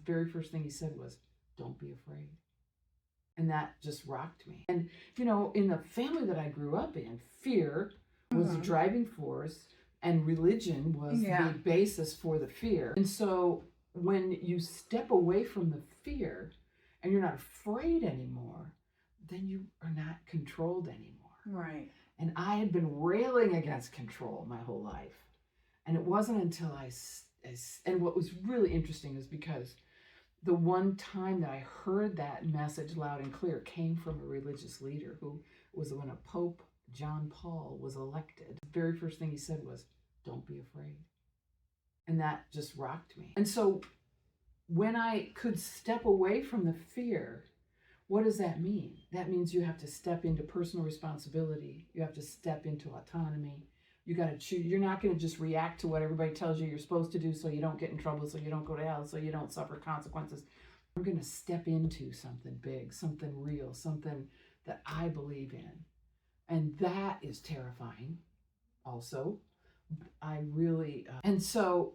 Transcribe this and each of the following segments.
very first thing he said was, "Don't be afraid." And that just rocked me. And, in the family that I grew up in, fear was the driving force, and religion was the basis for the fear. And so when you step away from the fear and you're not afraid anymore, then you are not controlled anymore. Right. And I had been railing against control my whole life. And it wasn't until and what was really interesting is because the one time that I heard that message loud and clear came from a religious leader who was when a Pope John Paul was elected. The very first thing he said was, "Don't be afraid." And that just rocked me. And so when I could step away from the fear, what does that mean? That means you have to step into personal responsibility. You have to step into autonomy. You got to choose. You're not going to just react to what everybody tells you you're supposed to do so you don't get in trouble, so you don't go to hell, so you don't suffer consequences. I'm going to step into something big, something real, something that I believe in. And that is terrifying also. I really, and so.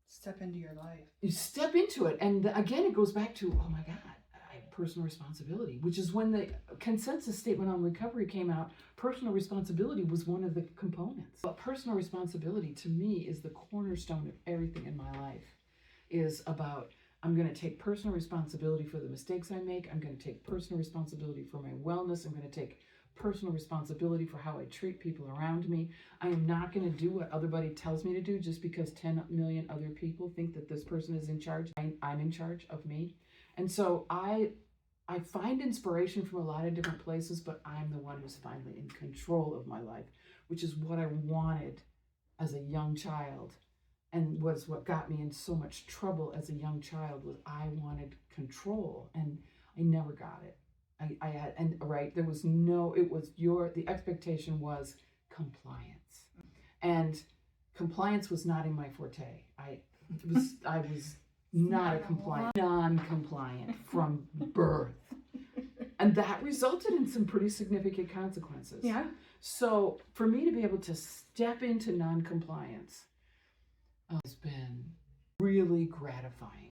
Step into your life. You step into it. And again, it goes back to, oh my God, personal responsibility, which is when the consensus statement on recovery came out. Personal responsibility was one of the components. But personal responsibility to me is the cornerstone of everything in my life. Is about, I'm going to take personal responsibility for the mistakes I make. I'm going to take personal responsibility for my wellness. I'm going to take personal responsibility for how I treat people around me. I am not going to do what everybody tells me to do just because 10 million other people think that this person is in charge. I'm in charge of me. And so I find inspiration from a lot of different places, but I'm the one who's finally in control of my life, which is what I wanted as a young child, and was what got me in so much trouble as a young child. Was I wanted control, and I never got it. I had, and right, there was no, it was the expectation was compliance, and compliance was not in my forte. I was not a compliant, non-compliant from birth. And that resulted in some pretty significant consequences. Yeah. So for me to be able to step into non-compliance has been really gratifying.